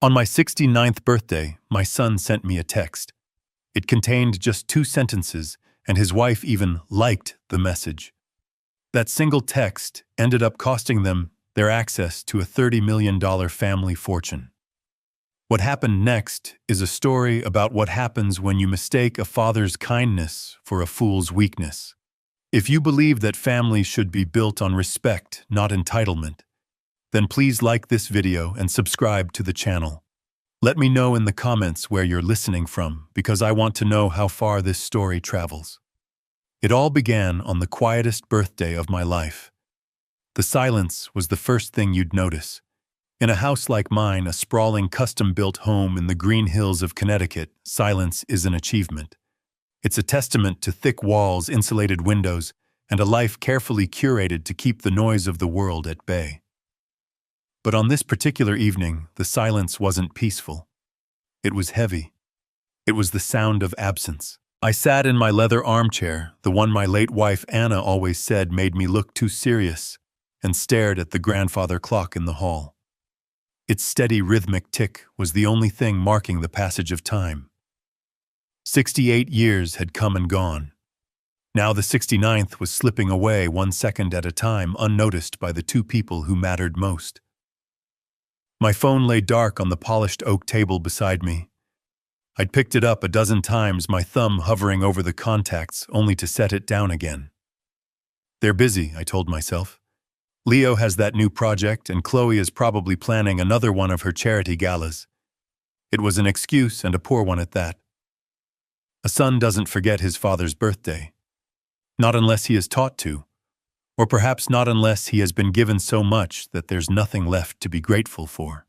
On my 69th birthday, my son sent me a text. It contained just 2 sentences, and his wife even liked the message. That single text ended up costing them their access to a $30 million family fortune. What happened next is a story about what happens when you mistake a father's kindness for a fool's weakness. If you believe that families should be built on respect, not entitlement, then please like this video and subscribe to the channel. Let me know in the comments where you're listening from, because I want to know how far this story travels. It all began on the quietest birthday of my life. The silence was the first thing you'd notice. In a house like mine, a sprawling custom-built home in the Green Hills of Connecticut, silence is an achievement. It's a testament to thick walls, insulated windows, and a life carefully curated to keep the noise of the world at bay. But on this particular evening, the silence wasn't peaceful. It was heavy. It was the sound of absence. I sat in my leather armchair, the one my late wife Anna always said made me look too serious, and stared at the grandfather clock in the hall. Its steady rhythmic tick was the only thing marking the passage of time. 68 years had come and gone. Now the 69th was slipping away 1 second at a time, unnoticed by the 2 people who mattered most. My phone lay dark on the polished oak table beside me. I'd picked it up a dozen times, my thumb hovering over the contacts, only to set it down again. They're busy, I told myself. Leo has that new project, and Chloe is probably planning another one of her charity galas. It was an excuse, and a poor one at that. A son doesn't forget his father's birthday. Not unless he is taught to. Or perhaps not unless he has been given so much that there's nothing left to be grateful for.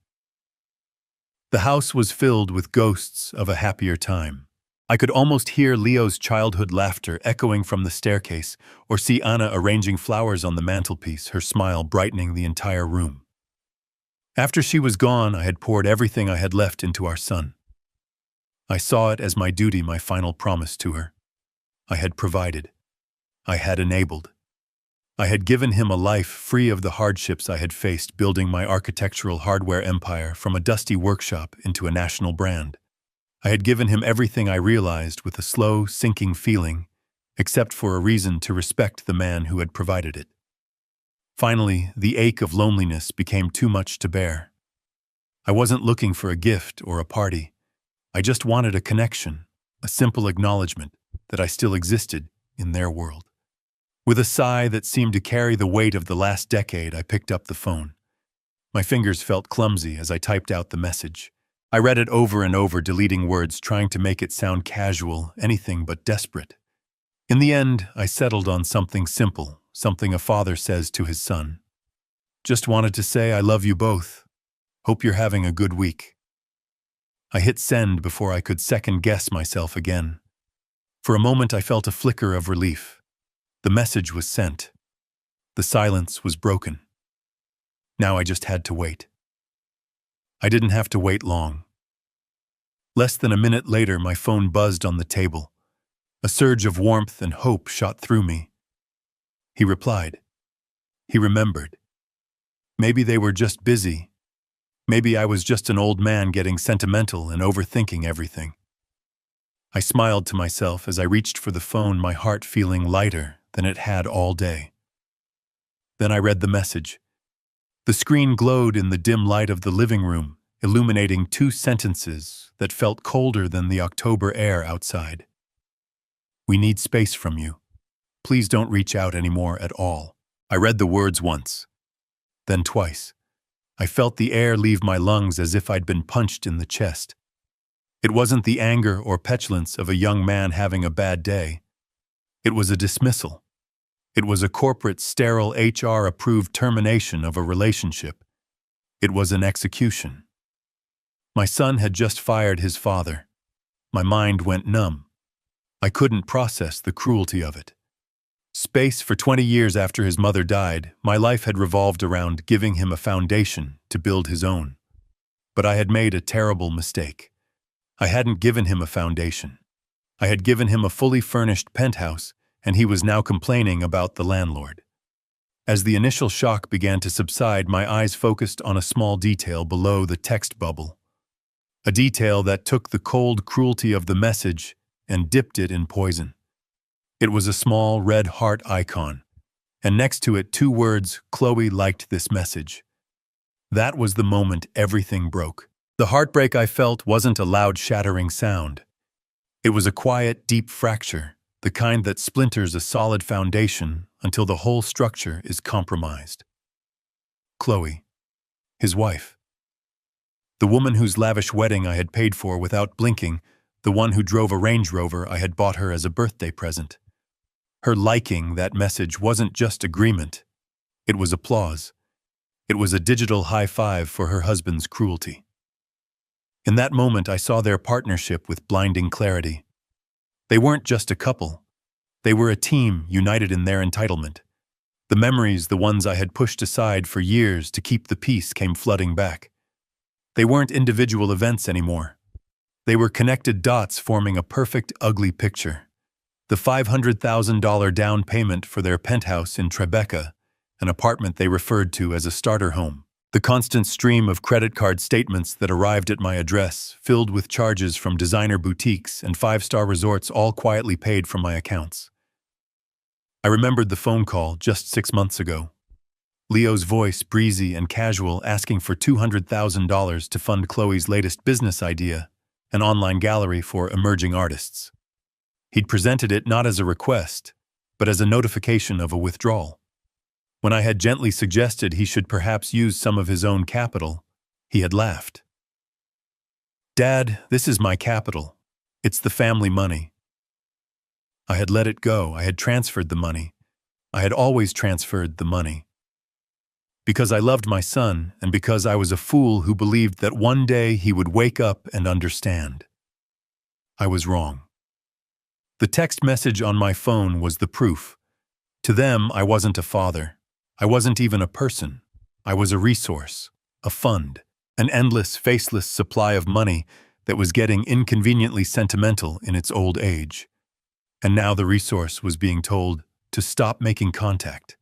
The house was filled with ghosts of a happier time. I could almost hear Leo's childhood laughter echoing from the staircase, or see Anna arranging flowers on the mantelpiece, her smile brightening the entire room. After she was gone, I had poured everything I had left into our son. I saw it as my duty, my final promise to her. I had provided. I had enabled. I had given him a life free of the hardships I had faced building my architectural hardware empire from a dusty workshop into a national brand. I had given him everything I realized with a slow, sinking feeling, except for a reason to respect the man who had provided it. Finally, the ache of loneliness became too much to bear. I wasn't looking for a gift or a party. I just wanted a connection, a simple acknowledgement that I still existed in their world. With a sigh that seemed to carry the weight of the last decade, I picked up the phone. My fingers felt clumsy as I typed out the message. I read it over and over, deleting words, trying to make it sound casual, anything but desperate. In the end, I settled on something simple, something a father says to his son. Just wanted to say I love you both. Hope you're having a good week. I hit send before I could second-guess myself again. For a moment I felt a flicker of relief. The message was sent. The silence was broken. Now I just had to wait. I didn't have to wait long. Less than a minute later, my phone buzzed on the table. A surge of warmth and hope shot through me. He replied. He remembered. Maybe they were just busy. Maybe I was just an old man getting sentimental and overthinking everything. I smiled to myself as I reached for the phone, my heart feeling lighter than it had all day. Then I read the message. The screen glowed in the dim light of the living room, illuminating 2 sentences that felt colder than the October air outside. We need space from you. Please don't reach out anymore at all. I read the words once, then twice. I felt the air leave my lungs as if I'd been punched in the chest. It wasn't the anger or petulance of a young man having a bad day. It was a dismissal. It was a corporate, sterile, HR-approved termination of a relationship. It was an execution. My son had just fired his father. My mind went numb. I couldn't process the cruelty of it. Space for 20 years after his mother died, my life had revolved around giving him a foundation to build his own. But I had made a terrible mistake. I hadn't given him a foundation. I had given him a fully furnished penthouse, and he was now complaining about the landlord. As the initial shock began to subside, my eyes focused on a small detail below the text bubble. a detail that took the cold cruelty of the message and dipped it in poison. It was a small red heart icon, and next to it 2 words, "Chloe liked this message." That was the moment everything broke. The heartbreak I felt wasn't a loud shattering sound. It was a quiet, deep fracture, the kind that splinters a solid foundation until the whole structure is compromised. Chloe, his wife. The woman whose lavish wedding I had paid for without blinking, the one who drove a Range Rover I had bought her as a birthday present. Her liking that message wasn't just agreement. It was applause. It was a digital high five for her husband's cruelty. In that moment, I saw their partnership with blinding clarity. They weren't just a couple. They were a team united in their entitlement. The memories, the ones I had pushed aside for years to keep the peace, came flooding back. They weren't individual events anymore. They were connected dots forming a perfect, ugly picture. The $500,000 down payment for their penthouse in Tribeca, an apartment they referred to as a starter home. The constant stream of credit card statements that arrived at my address, filled with charges from designer boutiques and 5-star resorts, all quietly paid from my accounts. I remembered the phone call just 6 months ago. Leo's voice, breezy and casual, asking for $200,000 to fund Chloe's latest business idea, an online gallery for emerging artists. He'd presented it not as a request, but as a notification of a withdrawal. When I had gently suggested he should perhaps use some of his own capital, he had laughed. "Dad, this is my capital. It's the family money." I had let it go. I had transferred the money. I had always transferred the money. Because I loved my son, and because I was a fool who believed that one day he would wake up and understand. I was wrong. The text message on my phone was the proof. To them, I wasn't a father. I wasn't even a person. I was a resource, a fund, an endless, faceless supply of money that was getting inconveniently sentimental in its old age. And now the resource was being told to stop making contact.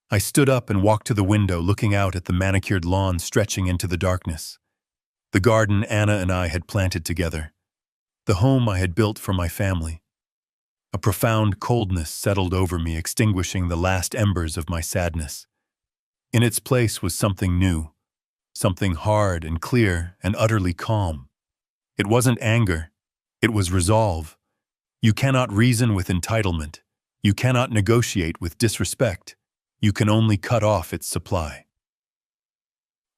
I stood up and walked to the window, looking out at the manicured lawn stretching into the darkness. The garden Anna and I had planted together. The home I had built for my family. A profound coldness settled over me, extinguishing the last embers of my sadness. In its place was something new, something hard and clear and utterly calm. It wasn't anger, it was resolve. You cannot reason with entitlement. You cannot negotiate with disrespect. You can only cut off its supply.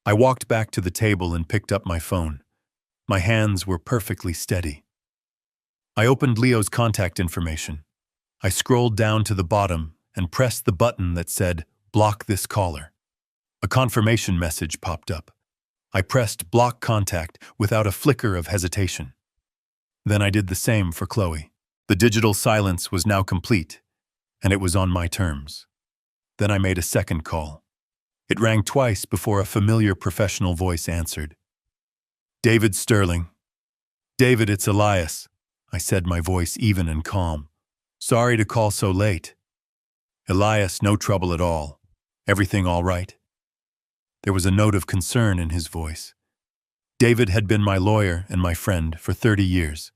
I walked back to the table and picked up my phone. My hands were perfectly steady. I opened Leo's contact information. I scrolled down to the bottom and pressed the button that said, "Block this caller." A confirmation message popped up. I pressed block contact without a flicker of hesitation. Then I did the same for Chloe. The digital silence was now complete, and it was on my terms. Then I made a second call. It rang twice before a familiar professional voice answered. "David Sterling." "David, it's Elias," I said, my voice even and calm. "Sorry to call so late." "Elias, no trouble at all. Everything all right?" There was a note of concern in his voice. David had been my lawyer and my friend for 30 years.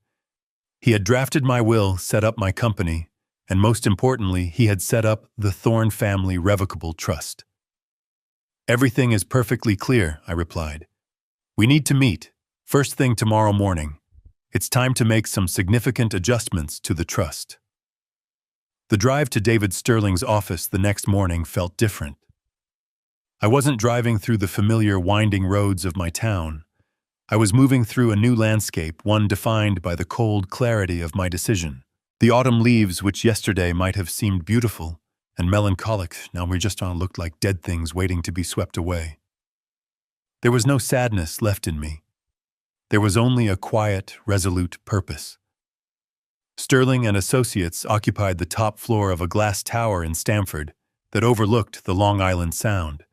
He had drafted my will, set up my company, and most importantly, he had set up the Thorne Family Revocable Trust. "Everything is perfectly clear," I replied. "We need to meet, first thing tomorrow morning. It's time to make some significant adjustments to the trust." The drive to David Sterling's office the next morning felt different. I wasn't driving through the familiar winding roads of my town. I was moving through a new landscape, one defined by the cold clarity of my decision. The autumn leaves, which yesterday might have seemed beautiful and melancholic, now just looked like dead things waiting to be swept away. There was no sadness left in me. There was only a quiet, resolute purpose. Sterling and Associates occupied the top floor of a glass tower in Stamford that overlooked the Long Island Sound.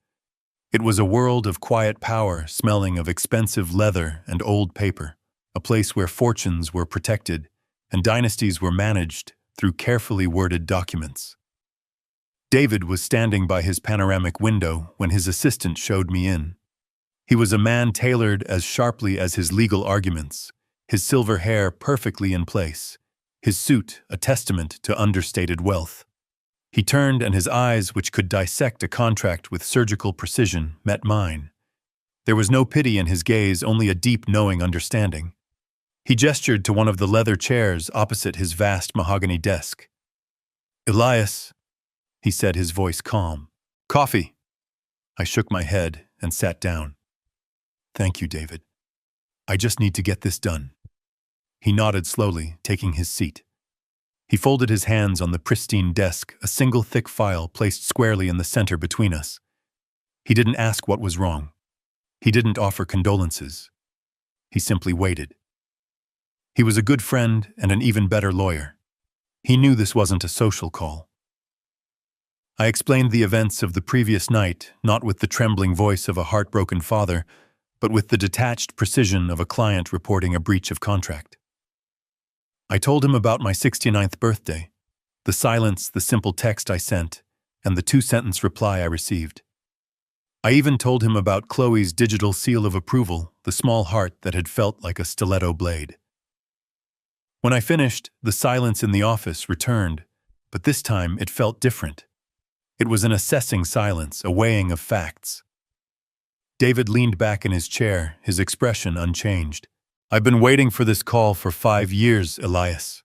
It was a world of quiet power, smelling of expensive leather and old paper, a place where fortunes were protected and dynasties were managed through carefully worded documents. David was standing by his panoramic window when his assistant showed me in. He was a man tailored as sharply as his legal arguments, his silver hair perfectly in place, his suit a testament to understated wealth. He turned, and his eyes, which could dissect a contract with surgical precision, met mine. There was no pity in his gaze, only a deep, knowing understanding. He gestured to one of the leather chairs opposite his vast mahogany desk. "Elias," he said, his voice calm. "Coffee." I shook my head and sat down. "Thank you, David. I just need to get this done." He nodded slowly, taking his seat. He folded his hands on the pristine desk, a single thick file placed squarely in the center between us. He didn't ask what was wrong. He didn't offer condolences. He simply waited. He was a good friend and an even better lawyer. He knew this wasn't a social call. I explained the events of the previous night, not with the trembling voice of a heartbroken father, but with the detached precision of a client reporting a breach of contract. I told him about my 69th birthday, the silence, the simple text I sent, and the 2-sentence reply I received. I even told him about Chloe's digital seal of approval, the small heart that had felt like a stiletto blade. When I finished, the silence in the office returned, but this time it felt different. It was an assessing silence, a weighing of facts. David leaned back in his chair, his expression unchanged. "I've been waiting for this call for 5 years, Elias,"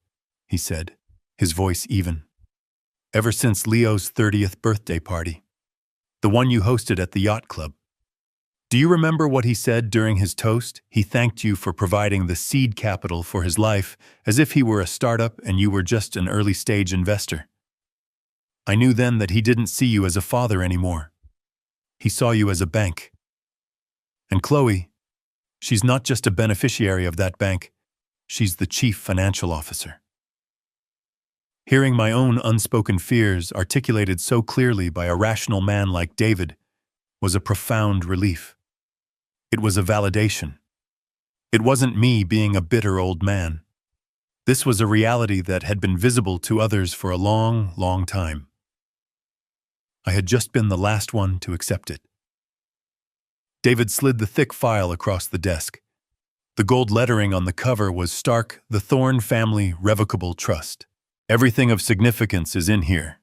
he said, his voice even. "Ever since Leo's 30th birthday party. The one you hosted at the yacht club. Do you remember what he said during his toast? He thanked you for providing the seed capital for his life, as if he were a startup and you were just an early-stage investor. I knew then that he didn't see you as a father anymore. He saw you as a bank. And Chloe, she's not just a beneficiary of that bank, she's the chief financial officer." Hearing my own unspoken fears articulated so clearly by a rational man like David was a profound relief. It was a validation. It wasn't me being a bitter old man. This was a reality that had been visible to others for a long, long time. I had just been the last one to accept it. David slid the thick file across the desk. The gold lettering on the cover was stark, "The Thorne Family Revocable Trust. Everything of significance is in here."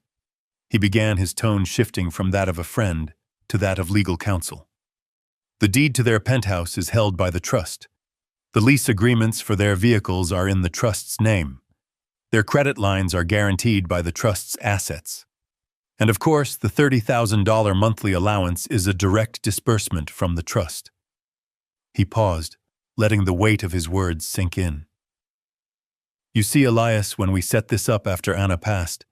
He began, his tone shifting from that of a friend to that of legal counsel. "The deed to their penthouse is held by the trust. The lease agreements for their vehicles are in the trust's name. Their credit lines are guaranteed by the trust's assets. And of course, the $30,000 monthly allowance is a direct disbursement from the trust." He paused, letting the weight of his words sink in. "You see, Elias, when we set this up after Anna passed,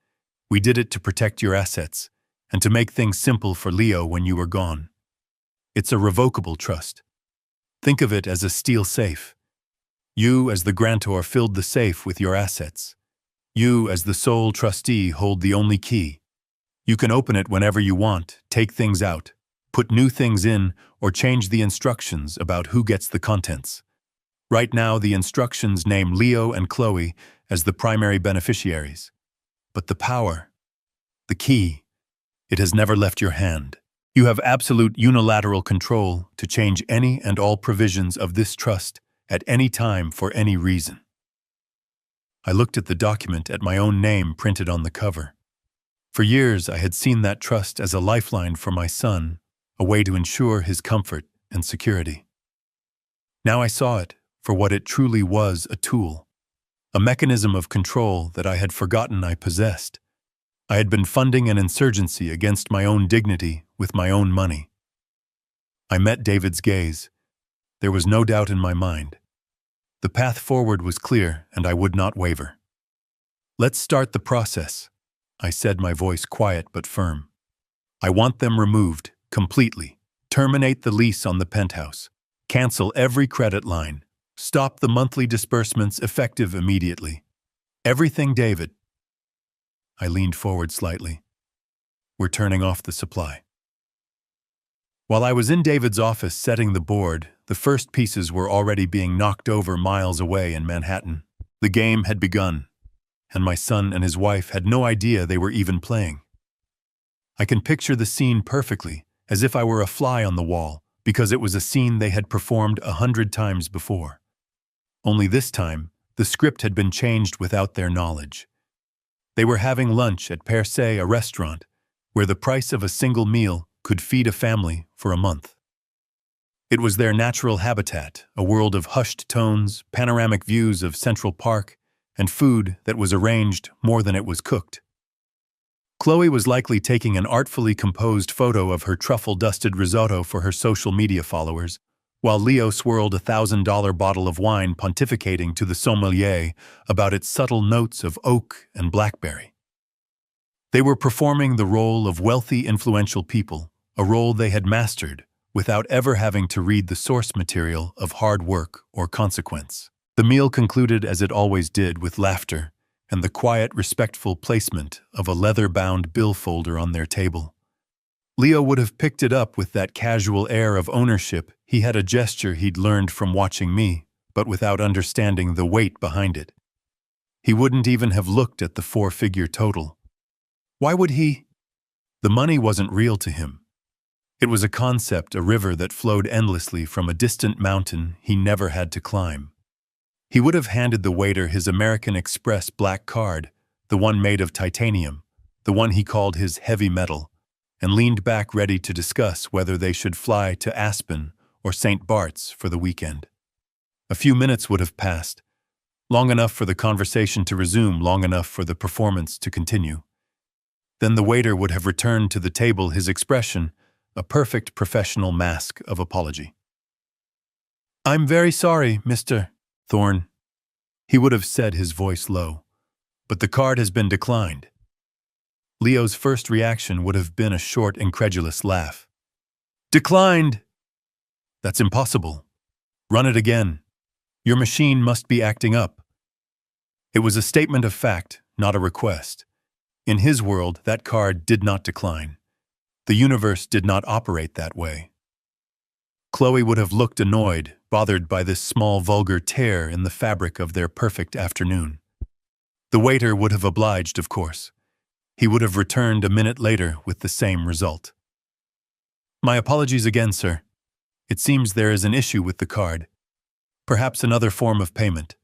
we did it to protect your assets and to make things simple for Leo when you were gone. It's a revocable trust. Think of it as a steel safe. You, as the grantor, filled the safe with your assets. You, as the sole trustee, hold the only key. You can open it whenever you want, take things out, put new things in, or change the instructions about who gets the contents. Right now, the instructions name Leo and Chloe as the primary beneficiaries. But the power, the key, it has never left your hand. You have absolute unilateral control to change any and all provisions of this trust at any time for any reason." I looked at the document, at my own name printed on the cover. For years, I had seen that trust as a lifeline for my son, a way to ensure his comfort and security. Now I saw it for what it truly was, a tool, a mechanism of control that I had forgotten I possessed. I had been funding an insurgency against my own dignity with my own money. I met David's gaze. There was no doubt in my mind. The path forward was clear, and I would not waver. "Let's start the process," I said, my voice quiet but firm. "I want them removed, completely. Terminate the lease on the penthouse. Cancel every credit line. Stop the monthly disbursements effective immediately. Everything, David." I leaned forward slightly. "We're turning off the supply." While I was in David's office setting the board, the first pieces were already being knocked over miles away in Manhattan. The game had begun, and my son and his wife had no idea they were even playing. I can picture the scene perfectly, as if I were a fly on the wall, because it was a scene they had performed 100 times before. Only this time, the script had been changed without their knowledge. They were having lunch at Per Se, a restaurant, where the price of a single meal could feed a family for a month. It was their natural habitat, a world of hushed tones, panoramic views of Central Park, and food that was arranged more than it was cooked. Chloe was likely taking an artfully composed photo of her truffle-dusted risotto for her social media followers, while Leo swirled a $1,000 bottle of wine pontificating to the sommelier about its subtle notes of oak and blackberry. They were performing the role of wealthy, influential people, a role they had mastered, without ever having to read the source material of hard work or consequence. The meal concluded as it always did, with laughter and the quiet, respectful placement of a leather-bound bill folder on their table. Leo would have picked it up with that casual air of ownership. He had a gesture he'd learned from watching me, but without understanding the weight behind it. He wouldn't even have looked at the 4-figure total. Why would he? The money wasn't real to him. It was a concept, a river that flowed endlessly from a distant mountain he never had to climb. He would have handed the waiter his American Express black card, the one made of titanium, the one he called his heavy metal, and leaned back ready to discuss whether they should fly to Aspen or St. Bart's for the weekend. A few minutes would have passed, long enough for the conversation to resume, long enough for the performance to continue. Then the waiter would have returned to the table, his expression a perfect professional mask of apology. "I'm very sorry, Mr. Thorne," he would have said, his voice low, "but the card has been declined." Leo's first reaction would have been a short, incredulous laugh. "Declined? That's impossible. Run it again. Your machine must be acting up." It was a statement of fact, not a request. In his world, that card did not decline. The universe did not operate that way. Chloe would have looked annoyed, bothered by this small, vulgar tear in the fabric of their perfect afternoon. The waiter would have obliged, of course. He would have returned a minute later with the same result. "My apologies again, sir. It seems there is an issue with the card. Perhaps another form of payment."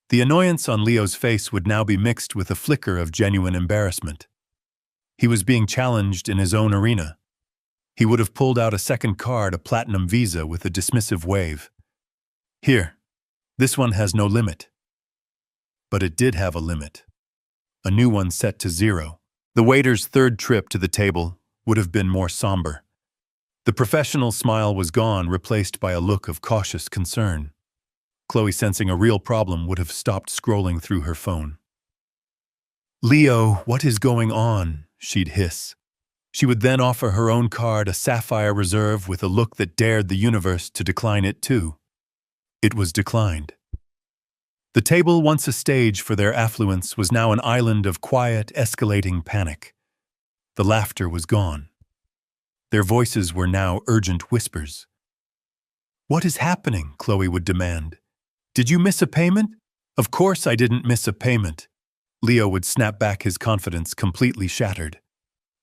The annoyance on Leo's face would now be mixed with a flicker of genuine embarrassment. He was being challenged in his own arena. He would have pulled out a second card, a platinum visa, with a dismissive wave. "Here, this one has no limit." But it did have a limit. A new one set to 0. The waiter's third trip to the table would have been more somber. The professional smile was gone, replaced by a look of cautious concern. Chloe, sensing a real problem, would have stopped scrolling through her phone. "Leo, what is going on?" she'd hiss. She would then offer her own card, a sapphire reserve, with a look that dared the universe to decline it too. It was declined. The table, once a stage for their affluence, was now an island of quiet, escalating panic. The laughter was gone. Their voices were now urgent whispers. "What is happening?" Chloe would demand. "Did you miss a payment?" "Of course I didn't miss a payment." Leo would snap back, his confidence completely shattered.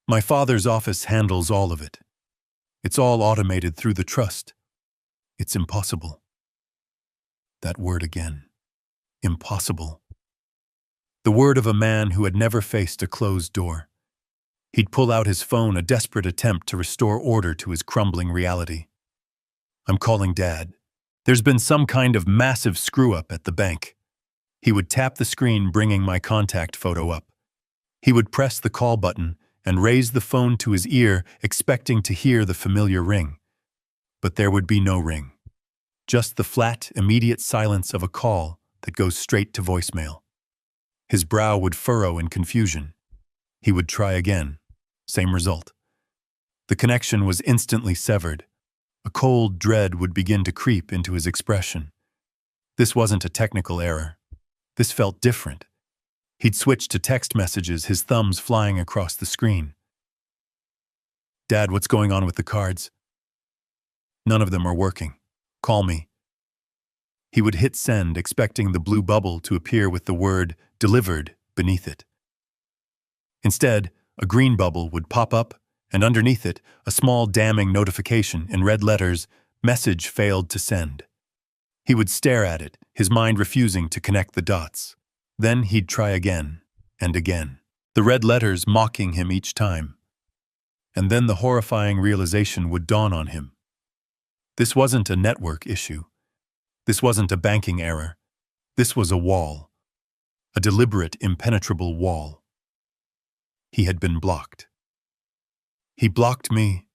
"My father's office handles all of it. It's all automated through the trust. It's impossible." That word again. Impossible. The word of a man who had never faced a closed door. He'd pull out his phone, a desperate attempt to restore order to his crumbling reality. "I'm calling Dad. There's been some kind of massive screw-up at the bank." He would tap the screen, bringing my contact photo up. He would press the call button and raise the phone to his ear, expecting to hear the familiar ring. But there would be no ring. Just the flat, immediate silence of a call that goes straight to voicemail. His brow would furrow in confusion. He would try again. Same result. The connection was instantly severed. A cold dread would begin to creep into his expression. This wasn't a technical error. This felt different. He'd switched to text messages, his thumbs flying across the screen. "Dad, what's going on with the cards?" "None of them are working. Call me." He would hit send, expecting the blue bubble to appear with the word "delivered" beneath it. Instead, a green bubble would pop up and underneath it, a small damning notification in red letters, "Message failed to send." He would stare at it, his mind refusing to connect the dots. Then he'd try again, and again, the red letters mocking him each time. And then the horrifying realization would dawn on him. This wasn't a network issue. This wasn't a banking error. This was a wall. A deliberate, impenetrable wall. He had been blocked. "He blocked me,"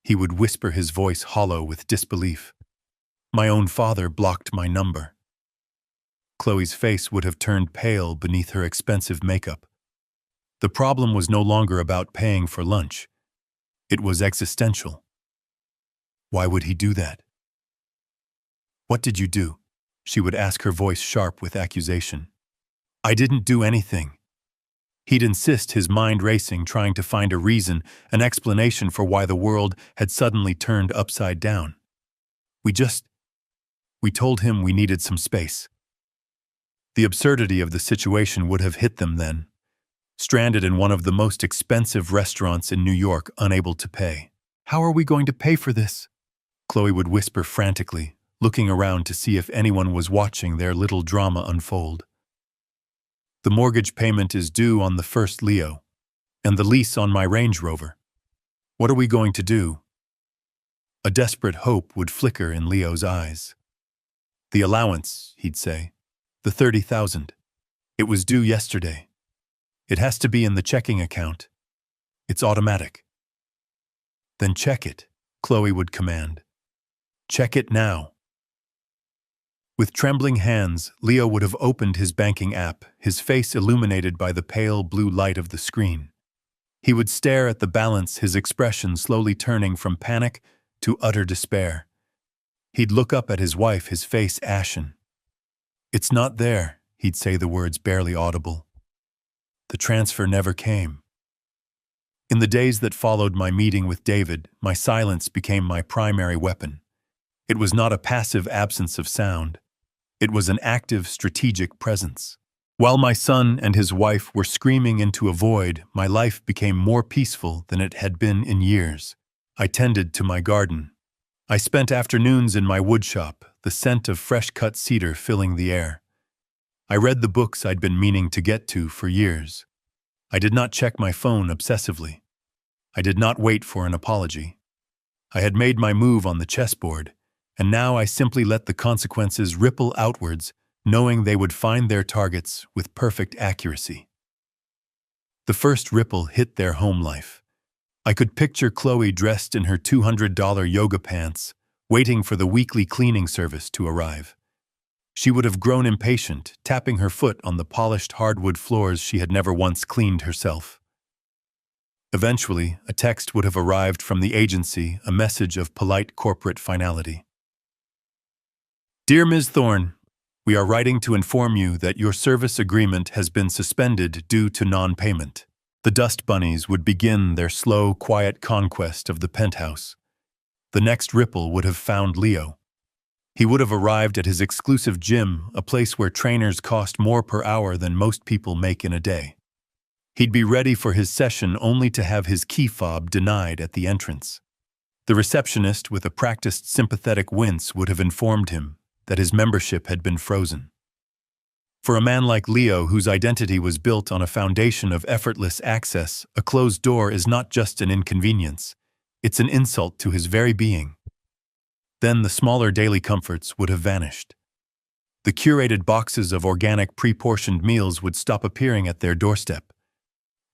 he would whisper, his voice hollow with disbelief. "My own father blocked my number." Chloe's face would have turned pale beneath her expensive makeup. The problem was no longer about paying for lunch. It was existential. Why would he do that? "What did you do?" she would ask, her voice sharp with accusation. "I didn't do anything." He'd insist, his mind racing, trying to find a reason, an explanation for why the world had suddenly turned upside down. We told him we needed some space." The absurdity of the situation would have hit them then. Stranded in one of the most expensive restaurants in New York, unable to pay. "How are we going to pay for this?" Chloe would whisper frantically, looking around to see if anyone was watching their little drama unfold. "The mortgage payment is due on the 1st, Leo, and the lease on my Range Rover. What are we going to do?" A desperate hope would flicker in Leo's eyes. "The allowance," he'd say. "The 30,000. It was due yesterday. It has to be in the checking account. It's automatic." "Then check it," Chloe would command. "Check it now." With trembling hands, Leo would have opened his banking app, his face illuminated by the pale blue light of the screen. He would stare at the balance, his expression slowly turning from panic to utter despair. He'd look up at his wife, his face ashen. "It's not there," he'd say, the words barely audible. "The transfer never came." In the days that followed my meeting with David, my silence became my primary weapon. It was not a passive absence of sound. It was an active, strategic presence. While my son and his wife were screaming into a void, my life became more peaceful than it had been in years. I tended to my garden. I spent afternoons in my woodshop, the scent of fresh-cut cedar filling the air. I read the books I'd been meaning to get to for years. I did not check my phone obsessively. I did not wait for an apology. I had made my move on the chessboard, and now I simply let the consequences ripple outwards, knowing they would find their targets with perfect accuracy. The first ripple hit their home life. I could picture Chloe dressed in her $200 yoga pants, waiting for the weekly cleaning service to arrive. She would have grown impatient, tapping her foot on the polished hardwood floors she had never once cleaned herself. Eventually, a text would have arrived from the agency, a message of polite corporate finality. "Dear Ms. Thorne, we are writing to inform you that your service agreement has been suspended due to non-payment." The dust bunnies would begin their slow, quiet conquest of the penthouse. The next ripple would have found Leo. He would have arrived at his exclusive gym, a place where trainers cost more per hour than most people make in a day. He'd be ready for his session only to have his key fob denied at the entrance. The receptionist, with a practiced sympathetic wince, would have informed him that his membership had been frozen. For a man like Leo, whose identity was built on a foundation of effortless access, a closed door is not just an inconvenience, it's an insult to his very being. Then the smaller daily comforts would have vanished. The curated boxes of organic pre-portioned meals would stop appearing at their doorstep.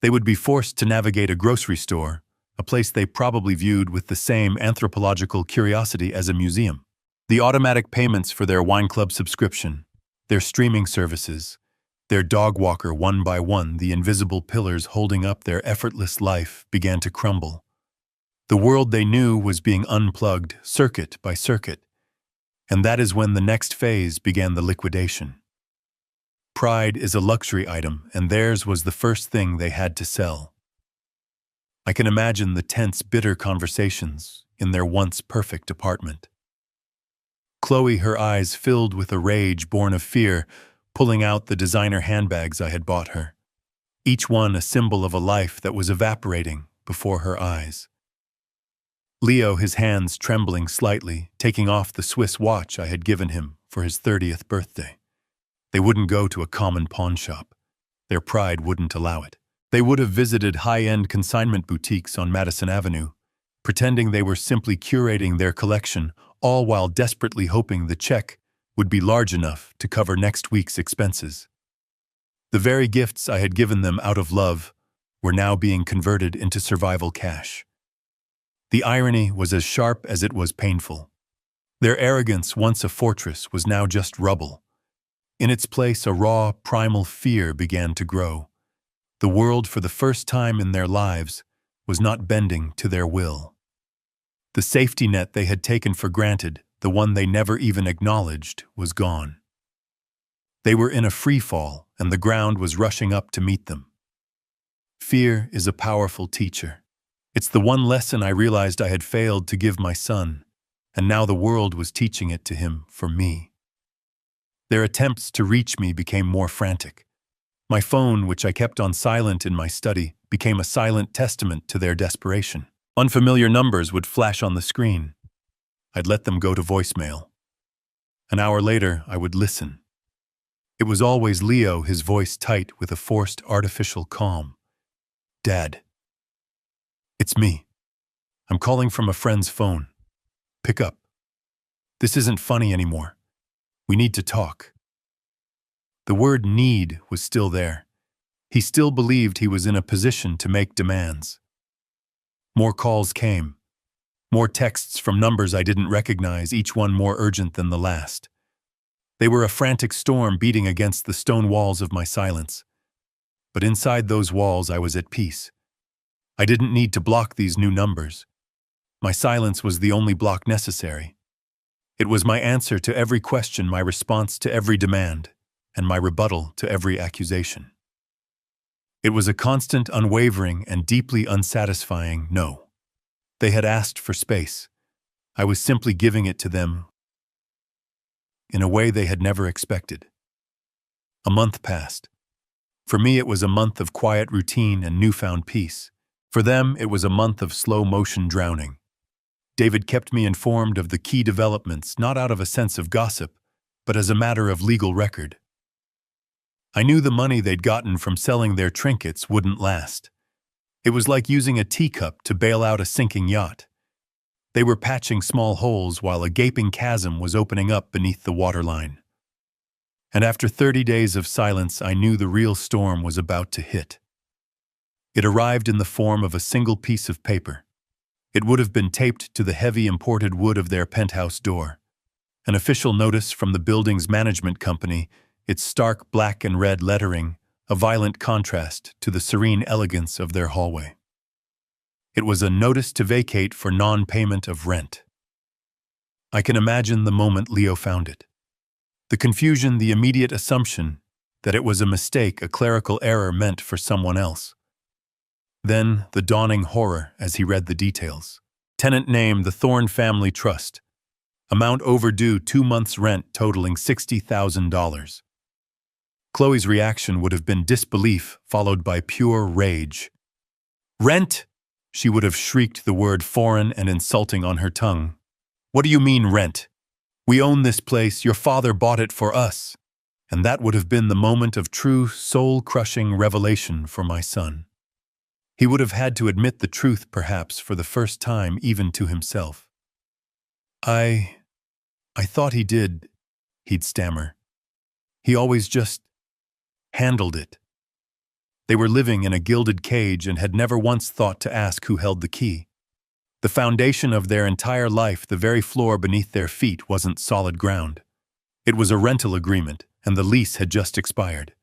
They would be forced to navigate a grocery store, a place they probably viewed with the same anthropological curiosity as a museum. The automatic payments for their wine club subscription, their streaming services, their dog walker, one by one, the invisible pillars holding up their effortless life began to crumble. The world they knew was being unplugged, circuit by circuit, and that is when the next phase began, the liquidation. Pride is a luxury item, and theirs was the first thing they had to sell. I can imagine the tense, bitter conversations in their once perfect apartment. Chloe, her eyes filled with a rage born of fear, pulling out the designer handbags I had bought her. Each one a symbol of a life that was evaporating before her eyes. Leo, his hands trembling slightly, taking off the Swiss watch I had given him for his 30th birthday. They wouldn't go to a common pawn shop. Their pride wouldn't allow it. They would have visited high-end consignment boutiques on Madison Avenue, pretending they were simply curating their collection, all while desperately hoping the check would be large enough to cover next week's expenses. The very gifts I had given them out of love were now being converted into survival cash. The irony was as sharp as it was painful. Their arrogance, once a fortress, was now just rubble. In its place, a raw, primal fear began to grow. The world, for the first time in their lives, was not bending to their will. The safety net they had taken for granted, the one they never even acknowledged, was gone. They were in a free fall, and the ground was rushing up to meet them. Fear is a powerful teacher. It's the one lesson I realized I had failed to give my son, and now the world was teaching it to him for me. Their attempts to reach me became more frantic. My phone, which I kept on silent in my study, became a silent testament to their desperation. Unfamiliar numbers would flash on the screen. I'd let them go to voicemail. An hour later, I would listen. It was always Leo, his voice tight with a forced artificial calm. "Dad. It's me. I'm calling from a friend's phone. Pick up. This isn't funny anymore. We need to talk." The word need was still there. He still believed he was in a position to make demands. More calls came. More texts from numbers I didn't recognize, each one more urgent than the last. They were a frantic storm beating against the stone walls of my silence. But inside those walls I was at peace. I didn't need to block these new numbers. My silence was the only block necessary. It was my answer to every question, my response to every demand, and my rebuttal to every accusation. It was a constant, unwavering, and deeply unsatisfying no. They had asked for space. I was simply giving it to them in a way they had never expected. A month passed. For me, it was a month of quiet routine and newfound peace. For them, it was a month of slow-motion drowning. David kept me informed of the key developments, not out of a sense of gossip, but as a matter of legal record. I knew the money they'd gotten from selling their trinkets wouldn't last. It was like using a teacup to bail out a sinking yacht. They were patching small holes while a gaping chasm was opening up beneath the waterline. And after 30 days of silence, I knew the real storm was about to hit. It arrived in the form of a single piece of paper. It would have been taped to the heavy imported wood of their penthouse door. An official notice from the building's management company, its stark black and red lettering, a violent contrast to the serene elegance of their hallway. It was a notice to vacate for non-payment of rent. I can imagine the moment Leo found it. The confusion, the immediate assumption that it was a mistake, a clerical error meant for someone else. Then the dawning horror as he read the details. Tenant name, the Thorne Family Trust. Amount overdue 2 months' rent totaling $60,000. Chloe's reaction would have been disbelief followed by pure rage. "Rent?" She would have shrieked, the word foreign and insulting on her tongue. "What do you mean rent? We own this place, your father bought it for us." And that would have been the moment of true, soul-crushing revelation for my son. He would have had to admit the truth, perhaps, for the first time, even to himself. I thought he did," he'd stammer. "He always just handled it." They were living in a gilded cage and had never once thought to ask who held the key. The foundation of their entire life, the very floor beneath their feet, wasn't solid ground. It was a rental agreement, and the lease had just expired.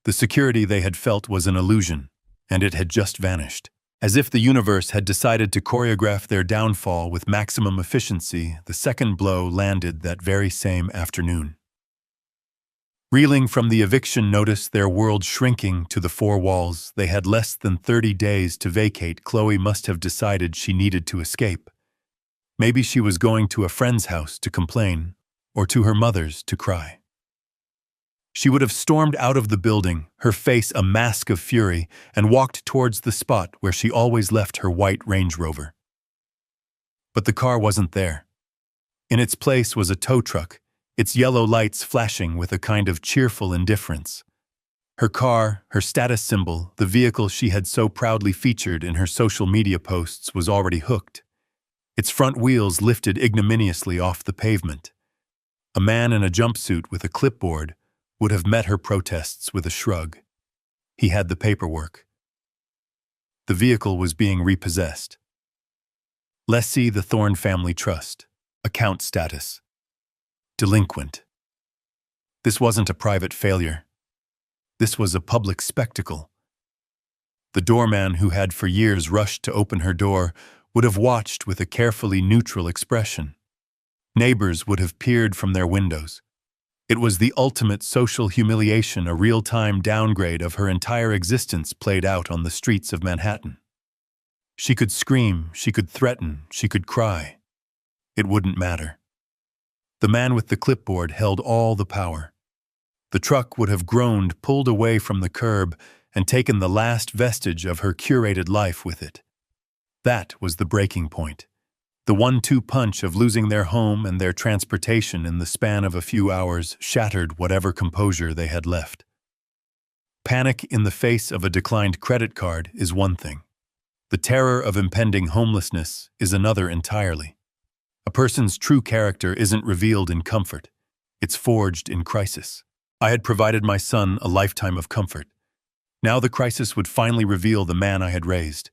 The security they had felt was an illusion, and it had just vanished. As if the universe had decided to choreograph their downfall with maximum efficiency, the second blow landed that very same afternoon. Reeling from the eviction notice, their world shrinking to the four walls, they had less than 30 days to vacate. Chloe must have decided she needed to escape. Maybe she was going to a friend's house to complain, or to her mother's to cry. She would have stormed out of the building, her face a mask of fury, and walked towards the spot where she always left her white Range Rover. But the car wasn't there. In its place was a tow truck, its yellow lights flashing with a kind of cheerful indifference. Her car, her status symbol, the vehicle she had so proudly featured in her social media posts, was already hooked. Its front wheels lifted ignominiously off the pavement. A man in a jumpsuit with a clipboard would have met her protests with a shrug. He had the paperwork. The vehicle was being repossessed. Lessee the Thorne Family Trust. Account status. Delinquent. This wasn't a private failure. This was a public spectacle. The doorman who had for years rushed to open her door would have watched with a carefully neutral expression. Neighbors would have peered from their windows. It was the ultimate social humiliation, a real-time downgrade of her entire existence played out on the streets of Manhattan. She could scream, she could threaten, she could cry. It wouldn't matter. The man with the clipboard held all the power. The truck would have groaned, pulled away from the curb, and taken the last vestige of her curated life with it. That was the breaking point. The 1-2 punch of losing their home and their transportation in the span of a few hours shattered whatever composure they had left. Panic in the face of a declined credit card is one thing. The terror of impending homelessness is another entirely. A person's true character isn't revealed in comfort. It's forged in crisis. I had provided my son a lifetime of comfort. Now the crisis would finally reveal the man I had raised.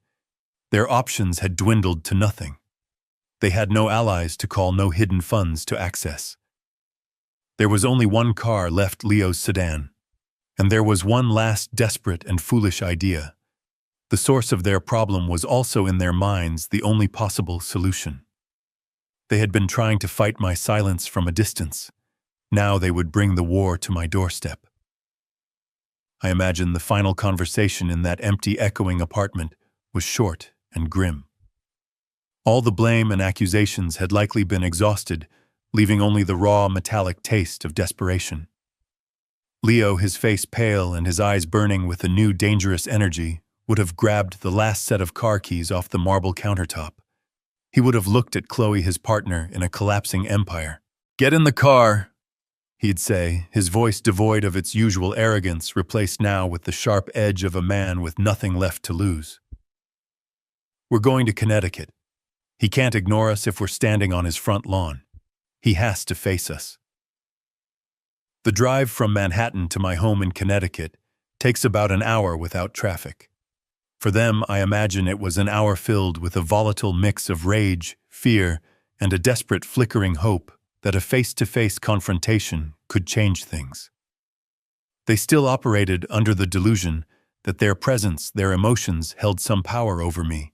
Their options had dwindled to nothing. They had no allies to call, no hidden funds to access. There was only one car left, Leo's sedan. And there was one last desperate and foolish idea. The source of their problem was also in their minds the only possible solution. They had been trying to fight my silence from a distance. Now they would bring the war to my doorstep. I imagined the final conversation in that empty, echoing apartment was short and grim. All the blame and accusations had likely been exhausted, leaving only the raw, metallic taste of desperation. Leo, his face pale and his eyes burning with a new, dangerous energy, would have grabbed the last set of car keys off the marble countertop. He would have looked at Chloe, his partner, in a collapsing empire. "Get in the car," he'd say, his voice devoid of its usual arrogance, replaced now with the sharp edge of a man with nothing left to lose. "We're going to Connecticut. He can't ignore us if we're standing on his front lawn. He has to face us." The drive from Manhattan to my home in Connecticut takes about an hour without traffic. For them, I imagine it was an hour filled with a volatile mix of rage, fear, and a desperate flickering hope that a face-to-face confrontation could change things. They still operated under the delusion that their presence, their emotions, held some power over me.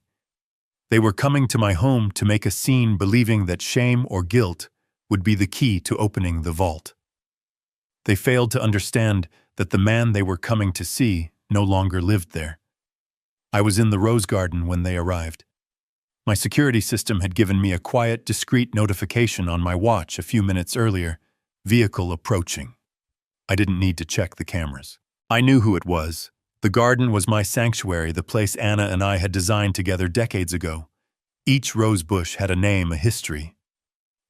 They were coming to my home to make a scene, believing that shame or guilt would be the key to opening the vault. They failed to understand that the man they were coming to see no longer lived there. I was in the rose garden when they arrived. My security system had given me a quiet, discreet notification on my watch a few minutes earlier: vehicle approaching. I didn't need to check the cameras. I knew who it was. The garden was my sanctuary, the place Anna and I had designed together decades ago. Each rose bush had a name, a history.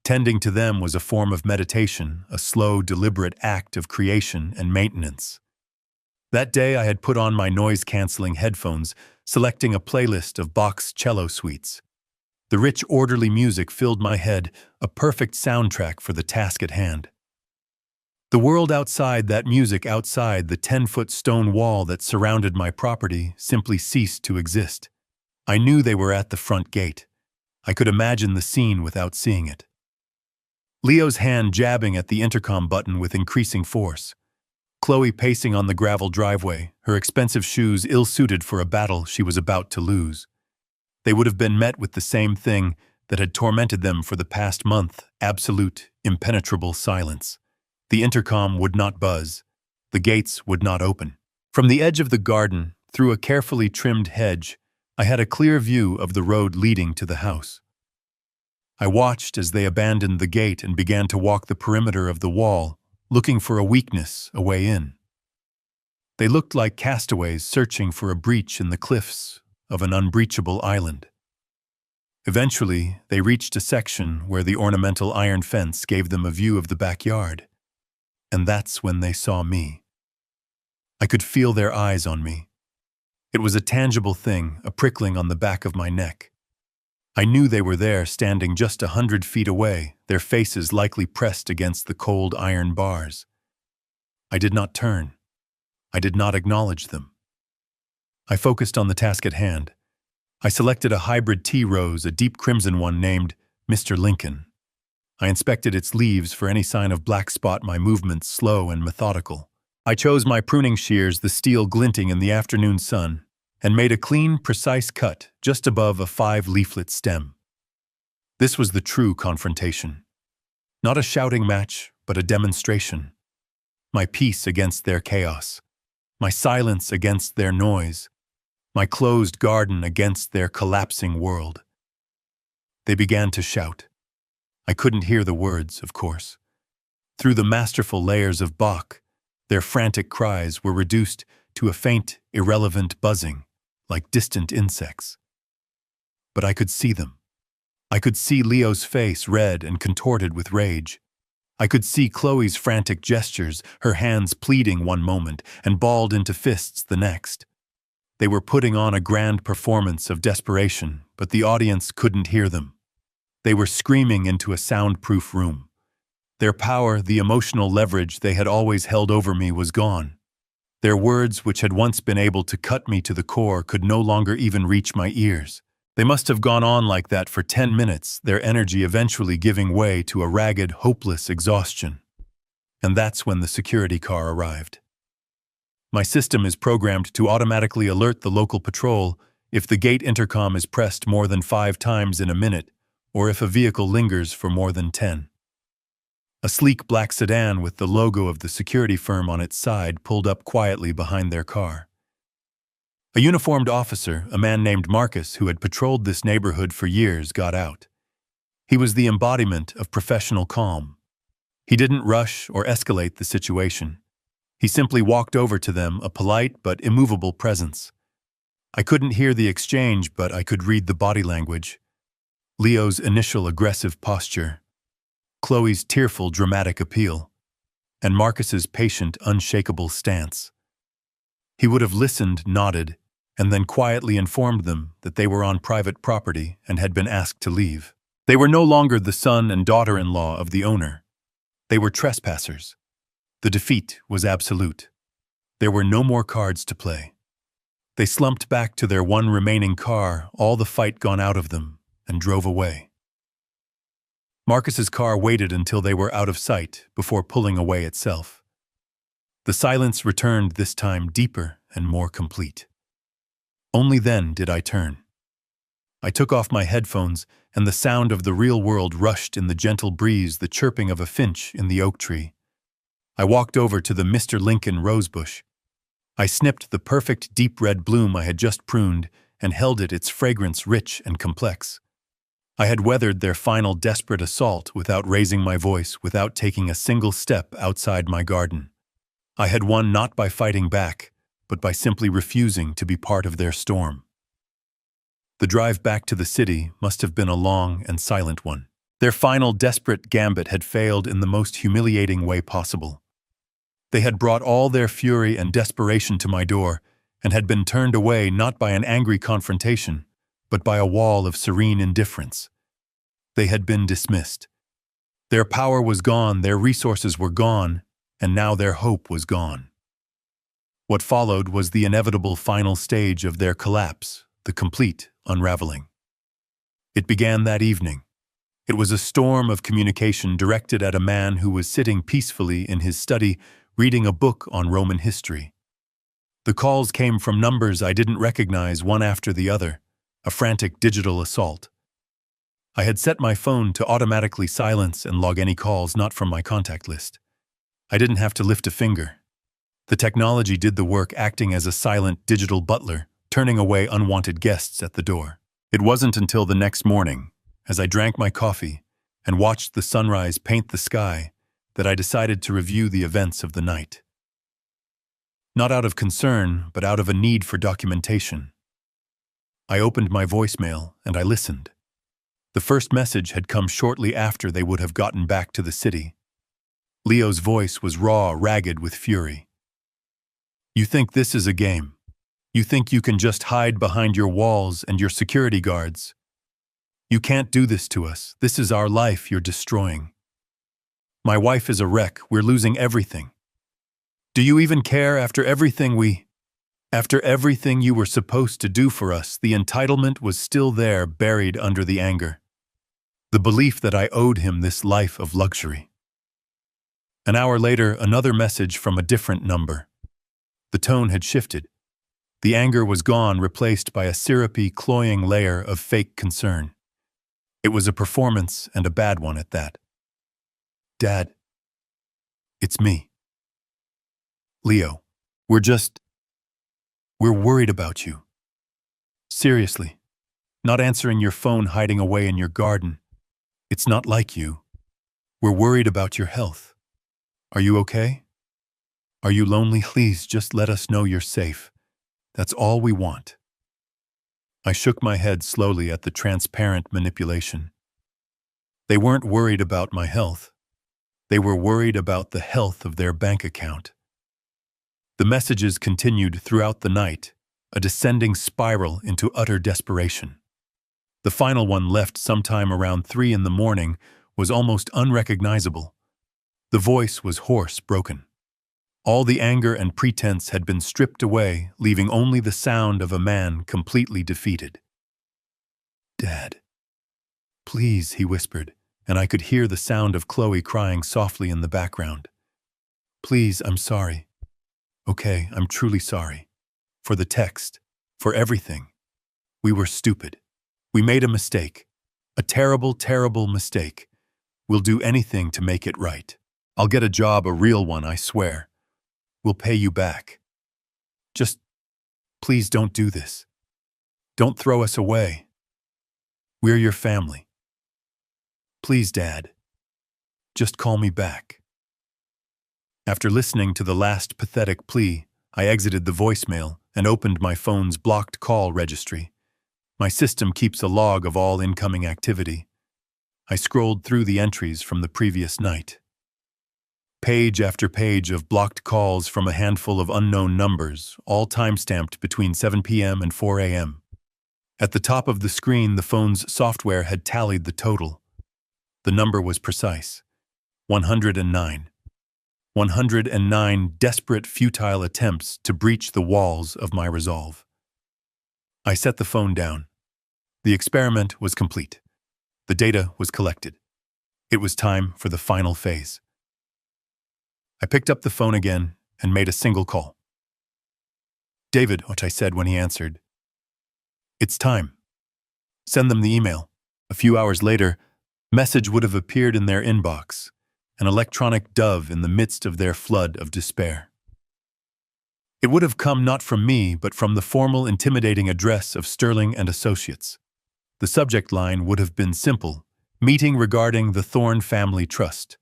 Tending to them was a form of meditation, a slow, deliberate act of creation and maintenance. That day I had put on my noise-canceling headphones, selecting a playlist of Bach's cello suites. The rich, orderly music filled my head, a perfect soundtrack for the task at hand. The world outside, that music outside the 10-foot stone wall that surrounded my property, simply ceased to exist. I knew they were at the front gate. I could imagine the scene without seeing it. Leo's hand jabbing at the intercom button with increasing force. Chloe pacing on the gravel driveway, her expensive shoes ill-suited for a battle she was about to lose. They would have been met with the same thing that had tormented them for the past month: absolute, impenetrable silence. The intercom would not buzz. The gates would not open. From the edge of the garden, through a carefully trimmed hedge, I had a clear view of the road leading to the house. I watched as they abandoned the gate and began to walk the perimeter of the wall, looking for a weakness, a way in. They looked like castaways searching for a breach in the cliffs of an unbreachable island. Eventually, they reached a section where the ornamental iron fence gave them a view of the backyard. And that's when they saw me. I could feel their eyes on me. It was a tangible thing, a prickling on the back of my neck. I knew they were there, standing just 100 feet away, their faces likely pressed against the cold iron bars. I did not turn. I did not acknowledge them. I focused on the task at hand. I selected a hybrid tea rose, a deep crimson one named Mr. Lincoln. I inspected its leaves for any sign of black spot, my movements slow and methodical. I chose my pruning shears, the steel glinting in the afternoon sun, and made a clean, precise cut just above a 5-leaflet stem. This was the true confrontation. Not a shouting match, but a demonstration. My peace against their chaos. My silence against their noise. My closed garden against their collapsing world. They began to shout. I couldn't hear the words, of course. Through the masterful layers of Bach, their frantic cries were reduced to a faint, irrelevant buzzing, like distant insects. But I could see them. I could see Leo's face, red and contorted with rage. I could see Chloe's frantic gestures, her hands pleading one moment and balled into fists the next. They were putting on a grand performance of desperation, but the audience couldn't hear them. They were screaming into a soundproof room. Their power, the emotional leverage they had always held over me, was gone. Their words, which had once been able to cut me to the core, could no longer even reach my ears. They must have gone on like that for 10 minutes, their energy eventually giving way to a ragged, hopeless exhaustion. And that's when the security car arrived. My system is programmed to automatically alert the local patrol if the gate intercom is pressed more than 5 times in a minute, or if a vehicle lingers for more than 10. A sleek black sedan with the logo of the security firm on its side pulled up quietly behind their car. A uniformed officer, a man named Marcus, who had patrolled this neighborhood for years, got out. He was the embodiment of professional calm. He didn't rush or escalate the situation. He simply walked over to them, a polite but immovable presence. I couldn't hear the exchange, but I could read the body language. Leo's initial aggressive posture, Chloe's tearful, dramatic appeal, and Marcus's patient, unshakable stance. He would have listened, nodded, and then quietly informed them that they were on private property and had been asked to leave. They were no longer the son and daughter-in-law of the owner. They were trespassers. The defeat was absolute. There were no more cards to play. They slumped back to their one remaining car, all the fight gone out of them, and drove away. Marcus's car waited until they were out of sight before pulling away itself. The silence returned, this time deeper and more complete. Only then did I turn. I took off my headphones, and the sound of the real world rushed in the gentle breeze, the chirping of a finch in the oak tree. I walked over to the Mr. Lincoln rosebush. I snipped the perfect deep red bloom I had just pruned and held it, its fragrance rich and complex. I had weathered their final desperate assault without raising my voice, without taking a single step outside my garden. I had won not by fighting back, but by simply refusing to be part of their storm. The drive back to the city must have been a long and silent one. Their final desperate gambit had failed in the most humiliating way possible. They had brought all their fury and desperation to my door, and had been turned away not by an angry confrontation, but by a wall of serene indifference. They had been dismissed. Their power was gone, their resources were gone, and now their hope was gone. What followed was the inevitable final stage of their collapse, the complete unraveling. It began that evening. It was a storm of communication directed at a man who was sitting peacefully in his study reading a book on Roman history. The calls came from numbers I didn't recognize, one after the other, a frantic digital assault. I had set my phone to automatically silence and log any calls not from my contact list. I didn't have to lift a finger. The technology did the work, acting as a silent digital butler, turning away unwanted guests at the door. It wasn't until the next morning, as I drank my coffee and watched the sunrise paint the sky, that I decided to review the events of the night. Not out of concern, but out of a need for documentation. I opened my voicemail and I listened. The first message had come shortly after they would have gotten back to the city. Leo's voice was raw, ragged with fury. "You think this is a game? You think you can just hide behind your walls and your security guards? You can't do this to us. This is our life you're destroying. My wife is a wreck. We're losing everything. Do you even care after everything you were supposed to do for us?" The entitlement was still there, buried under the anger. The belief that I owed him this life of luxury. An hour later, another message from a different number. The tone had shifted. The anger was gone, replaced by a syrupy, cloying layer of fake concern. It was a performance, and a bad one at that. "Dad, it's me. Leo, we're worried about you. Seriously, not answering your phone, hiding away in your garden. It's not like you. We're worried about your health. Are you okay? Are you lonely? Please just let us know you're safe. That's all we want." I shook my head slowly at the transparent manipulation. They weren't worried about my health. They were worried about the health of their bank account. The messages continued throughout the night, a descending spiral into utter desperation. The final one, left sometime around 3 in the morning, was almost unrecognizable. The voice was hoarse, broken. All the anger and pretense had been stripped away, leaving only the sound of a man completely defeated. "Dad, please," he whispered, and I could hear the sound of Chloe crying softly in the background. "Please, I'm sorry. Okay, I'm truly sorry. For the text, for everything. We were stupid. We made a mistake. A terrible, terrible mistake. We'll do anything to make it right. I'll get a job, a real one, I swear. We'll pay you back. Just, please don't do this. Don't throw us away. We're your family. Please, Dad. Just call me back." After listening to the last pathetic plea, I exited the voicemail and opened my phone's blocked call registry. My system keeps a log of all incoming activity. I scrolled through the entries from the previous night. Page after page of blocked calls from a handful of unknown numbers, all time-stamped between 7 p.m. and 4 a.m. At the top of the screen, the phone's software had tallied the total. The number was precise: 109. 109 desperate, futile attempts to breach the walls of my resolve. I set the phone down. The experiment was complete. The data was collected. It was time for the final phase. I picked up the phone again and made a single call. "David," what I said when he answered. "It's time. Send them the email." A few hours later, message would have appeared in their inbox, an electronic dove in the midst of their flood of despair. It would have come not from me, but from the formal, intimidating address of Sterling and Associates. The subject line would have been simple: "Meeting regarding the Thorne Family Trust."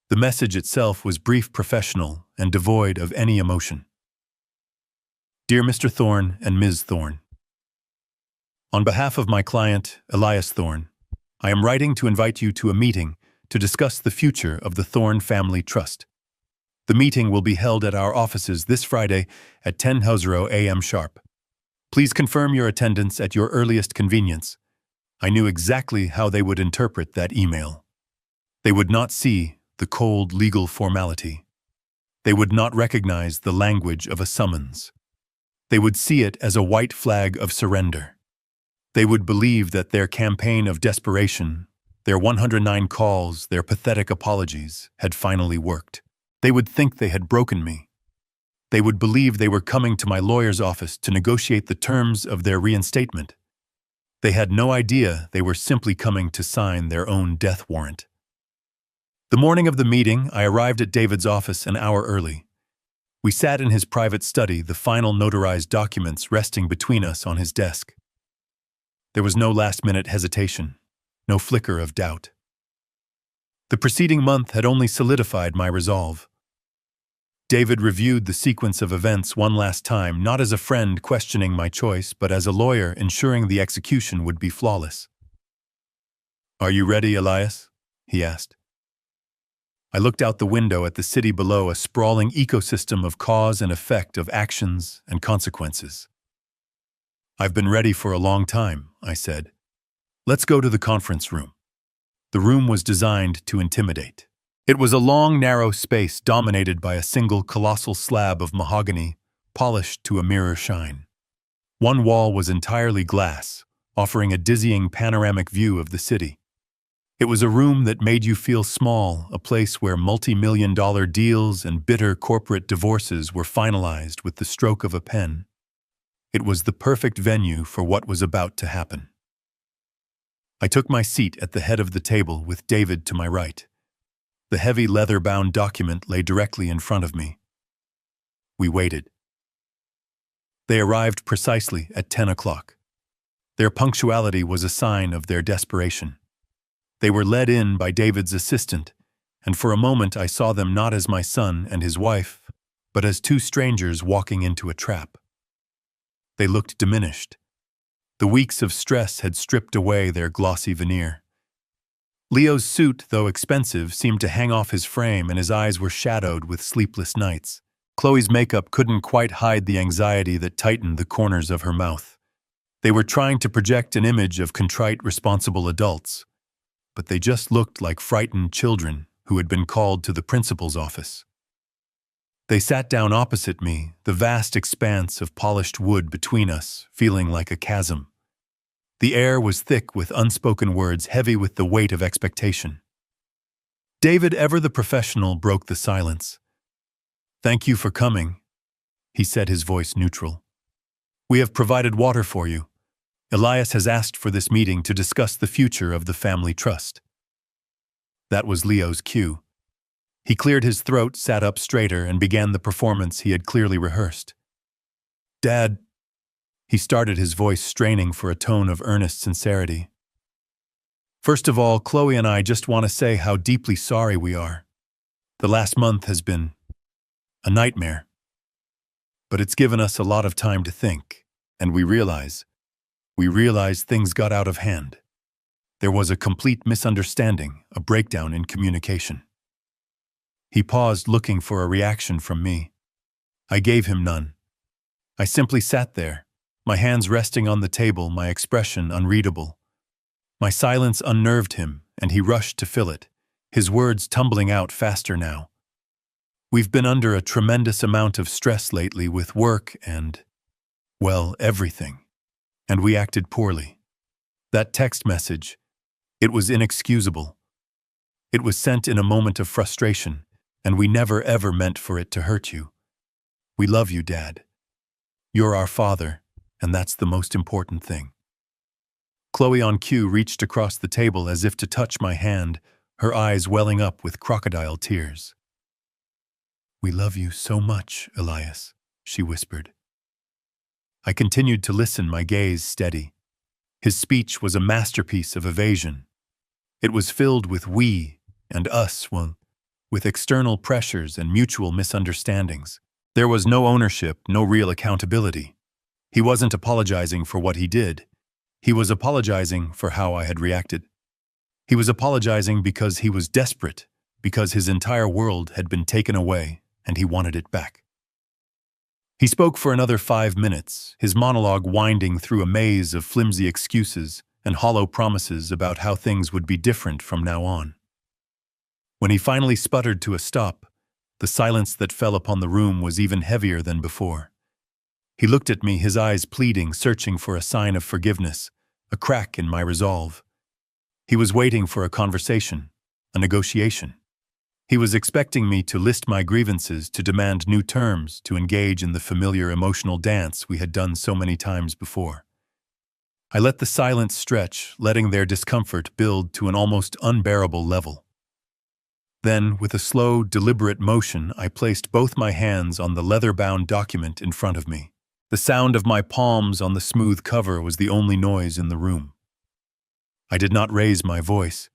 The message itself was brief, professional, and devoid of any emotion. "Dear Mr. Thorne and Ms. Thorne, on behalf of my client, Elias Thorne, I am writing to invite you to a meeting to discuss the future of the Thorne Family Trust. The meeting will be held at our offices this Friday at 10:00 a.m. sharp. Please confirm your attendance at your earliest convenience." I knew exactly how they would interpret that email. They would not see the cold legal formality. They would not recognize the language of a summons. They would see it as a white flag of surrender. They would believe that their campaign of desperation, their 109 calls, their pathetic apologies, had finally worked. They would think they had broken me. They would believe they were coming to my lawyer's office to negotiate the terms of their reinstatement. They had no idea they were simply coming to sign their own death warrant. The morning of the meeting, I arrived at David's office an hour early. We sat in his private study, the final notarized documents resting between us on his desk. There was no last-minute hesitation, no flicker of doubt. The preceding month had only solidified my resolve. David reviewed the sequence of events one last time, not as a friend questioning my choice, but as a lawyer ensuring the execution would be flawless. "Are you ready, Elias?" he asked. I looked out the window at the city below, a sprawling ecosystem of cause and effect, of actions and consequences. "I've been ready for a long time," I said. "Let's go to the conference room." The room was designed to intimidate. It was a long, narrow space dominated by a single colossal slab of mahogany, polished to a mirror shine. One wall was entirely glass, offering a dizzying panoramic view of the city. It was a room that made you feel small, a place where multi-million-dollar deals and bitter corporate divorces were finalized with the stroke of a pen. It was the perfect venue for what was about to happen. I took my seat at the head of the table with David to my right. The heavy leather-bound document lay directly in front of me. We waited. They arrived precisely at 10 o'clock. Their punctuality was a sign of their desperation. They were led in by David's assistant, and for a moment I saw them not as my son and his wife, but as two strangers walking into a trap. They looked diminished. The weeks of stress had stripped away their glossy veneer. Leo's suit, though expensive, seemed to hang off his frame, and his eyes were shadowed with sleepless nights. Chloe's makeup couldn't quite hide the anxiety that tightened the corners of her mouth. They were trying to project an image of contrite, responsible adults, but they just looked like frightened children who had been called to the principal's office. They sat down opposite me, the vast expanse of polished wood between us, feeling like a chasm. The air was thick with unspoken words, heavy with the weight of expectation. David, ever the professional, broke the silence. "Thank you for coming," he said, his voice neutral. "We have provided water for you. Elias has asked for this meeting to discuss the future of the family trust." That was Leo's cue. He cleared his throat, sat up straighter, and began the performance he had clearly rehearsed. "Dad," he started, his voice straining for a tone of earnest sincerity. "First of all, Chloe and I just want to say how deeply sorry we are. The last month has been a nightmare. But it's given us a lot of time to think, and we realize things got out of hand. There was a complete misunderstanding, a breakdown in communication." He paused, looking for a reaction from me. I gave him none. I simply sat there, my hands resting on the table, my expression unreadable. My silence unnerved him, and he rushed to fill it, his words tumbling out faster now. "We've been under a tremendous amount of stress lately with work and, well, everything. And we acted poorly. That text message, it was inexcusable. It was sent in a moment of frustration, and we never ever meant for it to hurt you. We love you, Dad. You're our father, and that's the most important thing." Chloe, on cue, reached across the table as if to touch my hand, her eyes welling up with crocodile tears. "We love you so much, Elias," she whispered. I continued to listen, my gaze steady. His speech was a masterpiece of evasion. It was filled with we and us, with external pressures and mutual misunderstandings. There was no ownership, no real accountability. He wasn't apologizing for what he did. He was apologizing for how I had reacted. He was apologizing because he was desperate, because his entire world had been taken away and he wanted it back. He spoke for another 5 minutes, his monologue winding through a maze of flimsy excuses and hollow promises about how things would be different from now on. When he finally sputtered to a stop, the silence that fell upon the room was even heavier than before. He looked at me, his eyes pleading, searching for a sign of forgiveness, a crack in my resolve. He was waiting for a conversation, a negotiation. He was expecting me to list my grievances, to demand new terms, to engage in the familiar emotional dance we had done so many times before. I let the silence stretch, letting their discomfort build to an almost unbearable level. Then, with a slow, deliberate motion, I placed both my hands on the leather-bound document in front of me. The sound of my palms on the smooth cover was the only noise in the room. I did not raise my voice.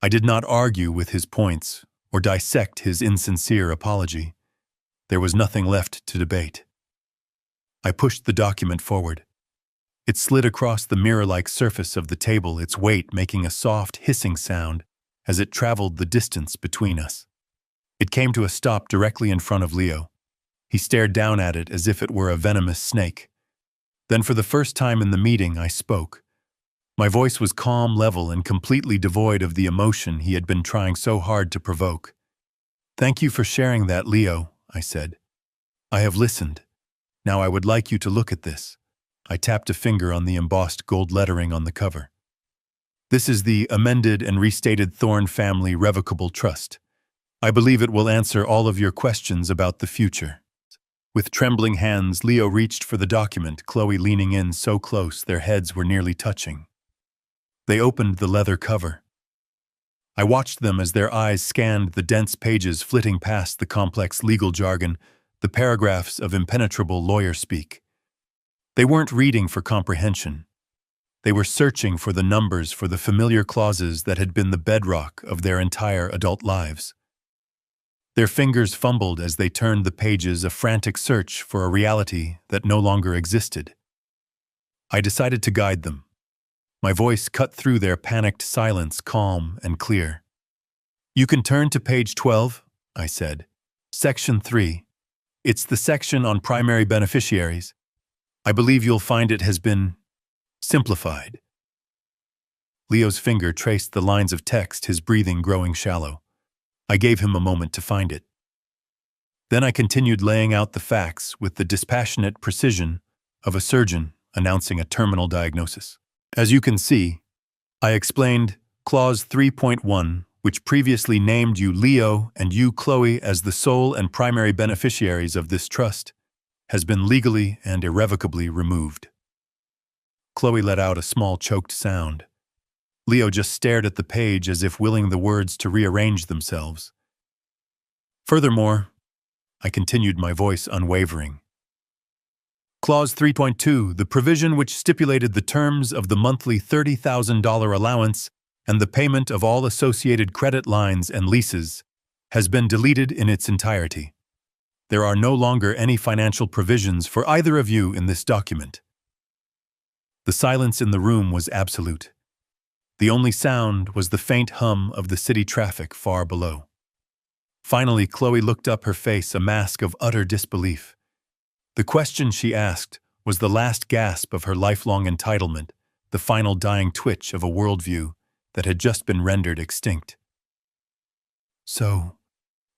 I did not argue with his points or dissect his insincere apology. There was nothing left to debate. I pushed the document forward. It slid across the mirror-like surface of the table, its weight making a soft, hissing sound as it traveled the distance between us. It came to a stop directly in front of Leo. He stared down at it as if it were a venomous snake. Then for the first time in the meeting, I spoke. My voice was calm, level, and completely devoid of the emotion he had been trying so hard to provoke. "Thank you for sharing that, Leo," I said. "I have listened. Now I would like you to look at this." I tapped a finger on the embossed gold lettering on the cover. "This is the amended and restated Thorne Family Revocable Trust. I believe it will answer all of your questions about the future." With trembling hands, Leo reached for the document, Chloe leaning in so close their heads were nearly touching. They opened the leather cover. I watched them as their eyes scanned the dense pages, flitting past the complex legal jargon, the paragraphs of impenetrable lawyer speak. They weren't reading for comprehension. They were searching for the numbers, for the familiar clauses that had been the bedrock of their entire adult lives. Their fingers fumbled as they turned the pages, a frantic search for a reality that no longer existed. I decided to guide them. My voice cut through their panicked silence, calm and clear. "You can turn to page 12, I said. "Section 3. It's the section on primary beneficiaries. I believe you'll find it has been simplified." Leo's finger traced the lines of text, his breathing growing shallow. I gave him a moment to find it. Then I continued laying out the facts with the dispassionate precision of a surgeon announcing a terminal diagnosis. "As you can see," I explained, Clause 3.1, which previously named you Leo and you Chloe as the sole and primary beneficiaries of this trust, has been legally and irrevocably removed." Chloe let out a small choked sound. Leo just stared at the page as if willing the words to rearrange themselves. "Furthermore," I continued, my voice unwavering, "Clause 3.2, the provision which stipulated the terms of the monthly $30,000 allowance and the payment of all associated credit lines and leases, has been deleted in its entirety. There are no longer any financial provisions for either of you in this document." The silence in the room was absolute. The only sound was the faint hum of the city traffic far below. Finally, Chloe looked up, her face a mask of utter disbelief. The question she asked was the last gasp of her lifelong entitlement, the final dying twitch of a worldview that had just been rendered extinct. "So,"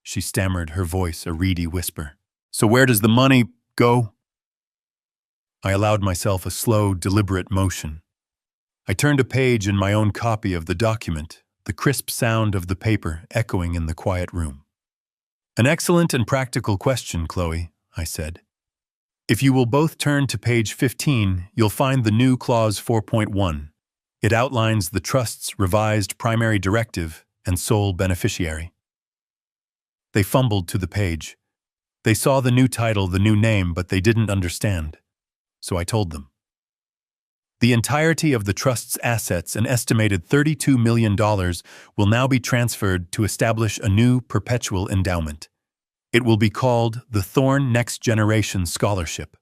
she stammered, her voice a reedy whisper, "so where does the money go?" I allowed myself a slow, deliberate motion. I turned a page in my own copy of the document, the crisp sound of the paper echoing in the quiet room. "An excellent and practical question, Chloe," I said. "If you will both turn to page 15, you'll find the new Clause 4.1. It outlines the Trust's revised primary directive and sole beneficiary." They fumbled to the page. They saw the new title, the new name, but they didn't understand. So I told them. "The entirety of the Trust's assets, an estimated $32 million, will now be transferred to establish a new perpetual endowment. It will be called the Thorne Next Generation Scholarship."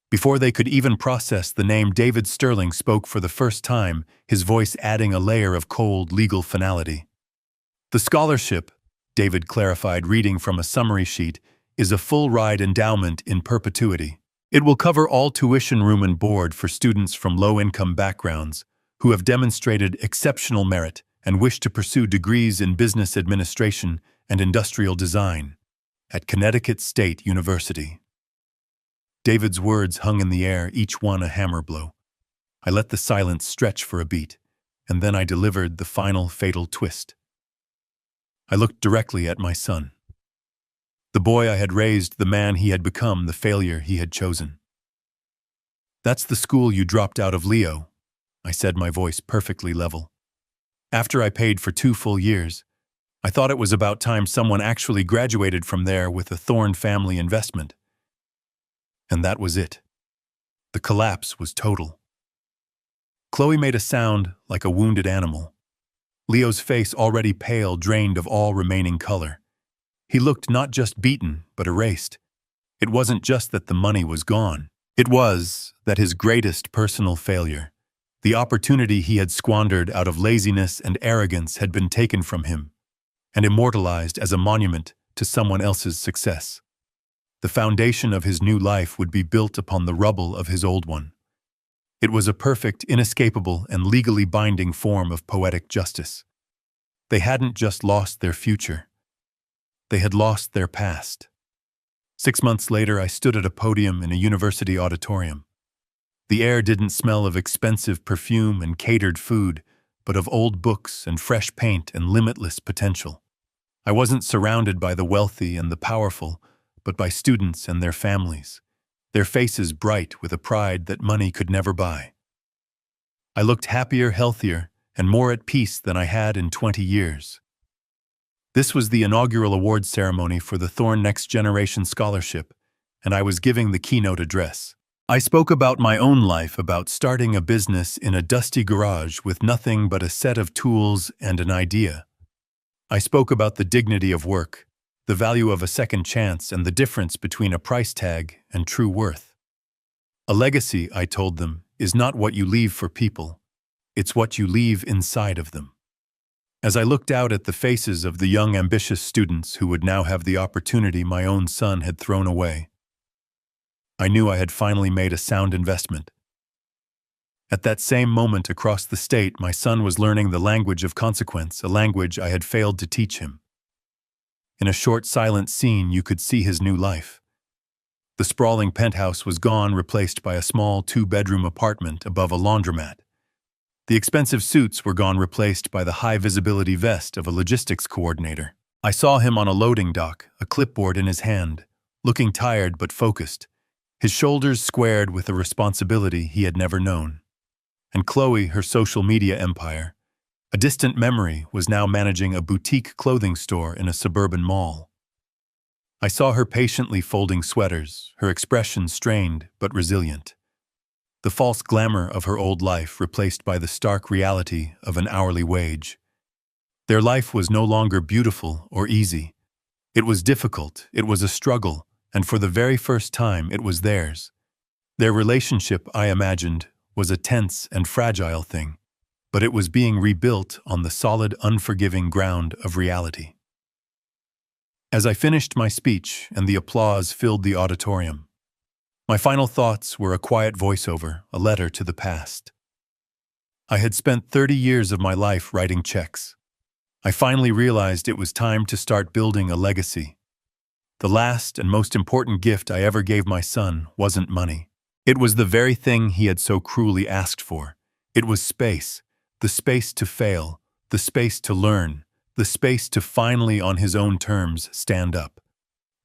Before they could even process the name, David Sterling spoke for the first time, his voice adding a layer of cold legal finality. "The scholarship," David clarified, reading from a summary sheet, "is a full-ride endowment in perpetuity. It will cover all tuition, room, and board for students from low-income backgrounds who have demonstrated exceptional merit and wish to pursue degrees in business administration and industrial design at Connecticut State University." David's words hung in the air, each one a hammer blow. I let the silence stretch for a beat, and then I delivered the final fatal twist. I looked directly at my son. The boy I had raised, the man he had become, the failure he had chosen. "That's the school you dropped out of, Leo," I said, my voice perfectly level. "After I paid for 2 full years, I thought it was about time someone actually graduated from there with a Thorne family investment. And that was it. The collapse was total." Chloe made a sound like a wounded animal. Leo's face, already pale, drained of all remaining color. He looked not just beaten, but erased. It wasn't just that the money was gone. It was that his greatest personal failure, the opportunity he had squandered out of laziness and arrogance, had been taken from him and immortalized as a monument to someone else's success. The foundation of his new life would be built upon the rubble of his old one. It was a perfect, inescapable, and legally binding form of poetic justice. They hadn't just lost their future. They had lost their past. 6 months later, I stood at a podium in a university auditorium. The air didn't smell of expensive perfume and catered food, but of old books and fresh paint and limitless potential. I wasn't surrounded by the wealthy and the powerful, but by students and their families, their faces bright with a pride that money could never buy. I looked happier, healthier, and more at peace than I had in 20 years. This was the inaugural awards ceremony for the Thorne Next Generation Scholarship, and I was giving the keynote address. I spoke about my own life, about starting a business in a dusty garage with nothing but a set of tools and an idea. I spoke about the dignity of work, the value of a second chance, and the difference between a price tag and true worth. A legacy, I told them, is not what you leave for people. It's what you leave inside of them. As I looked out at the faces of the young, ambitious students who would now have the opportunity my own son had thrown away, I knew I had finally made a sound investment. At that same moment across the state, my son was learning the language of consequence, a language I had failed to teach him. In a short, silent scene, you could see his new life. The sprawling penthouse was gone, replaced by a small 2-bedroom apartment above a laundromat. The expensive suits were gone, replaced by the high-visibility vest of a logistics coordinator. I saw him on a loading dock, a clipboard in his hand, looking tired but focused, his shoulders squared with a responsibility he had never known. And Chloe, her social media empire, a distant memory, was now managing a boutique clothing store in a suburban mall. I saw her patiently folding sweaters, her expression strained but resilient. The false glamour of her old life replaced by the stark reality of an hourly wage. Their life was no longer beautiful or easy. It was difficult, it was a struggle, and for the very first time it was theirs. Their relationship, I imagined, was a tense and fragile thing, but it was being rebuilt on the solid, unforgiving ground of reality. As I finished my speech and the applause filled the auditorium, my final thoughts were a quiet voiceover, a letter to the past. I had spent 30 years of my life writing checks. I finally realized it was time to start building a legacy. The last and most important gift I ever gave my son wasn't money. It was the very thing he had so cruelly asked for. It was space, the space to fail, the space to learn, the space to finally, on his own terms, stand up.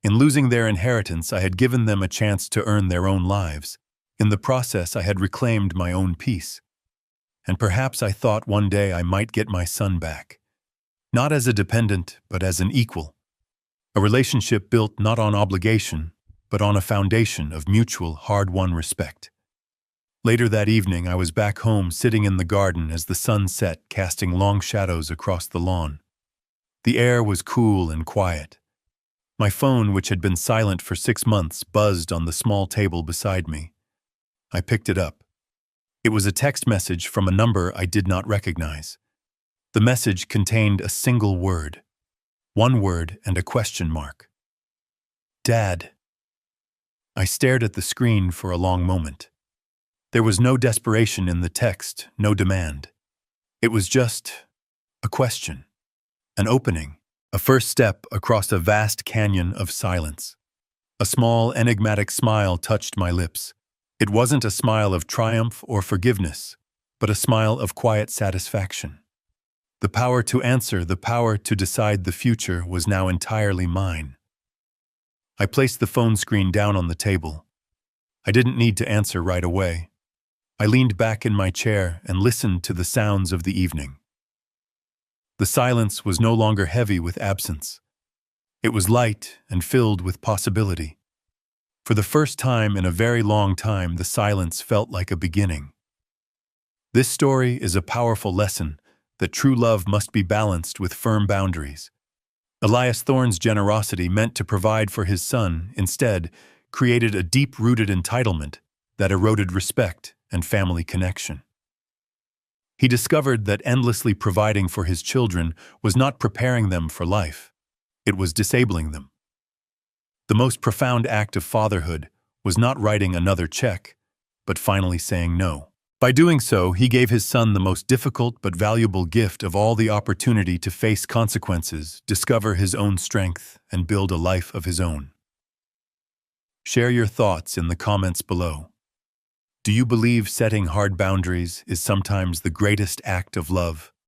In losing their inheritance, I had given them a chance to earn their own lives. In the process, I had reclaimed my own peace. And perhaps I thought one day I might get my son back. Not as a dependent, but as an equal. A relationship built not on obligation, but on a foundation of mutual, hard-won respect. Later that evening, I was back home, sitting in the garden as the sun set, casting long shadows across the lawn. The air was cool and quiet. My phone, which had been silent for 6 months, buzzed on the small table beside me. I picked it up. It was a text message from a number I did not recognize. The message contained a single word. One word and a question mark. Dad. I stared at the screen for a long moment. There was no desperation in the text, no demand. It was just a question, an opening, a first step across a vast canyon of silence. A small, enigmatic smile touched my lips. It wasn't a smile of triumph or forgiveness, but a smile of quiet satisfaction. The power to answer, the power to decide the future was now entirely mine. I placed the phone screen down on the table. I didn't need to answer right away. I leaned back in my chair and listened to the sounds of the evening. The silence was no longer heavy with absence. It was light and filled with possibility. For the first time in a very long time, the silence felt like a beginning. This story is a powerful lesson, that true love must be balanced with firm boundaries. Elias Thorne's generosity meant to provide for his son, instead, created a deep-rooted entitlement that eroded respect and family connection. He discovered that endlessly providing for his children was not preparing them for life. It was disabling them. The most profound act of fatherhood was not writing another check, but finally saying no. By doing so, he gave his son the most difficult but valuable gift of all, the opportunity to face consequences, discover his own strength, and build a life of his own. Share your thoughts in the comments below. Do you believe setting hard boundaries is sometimes the greatest act of love?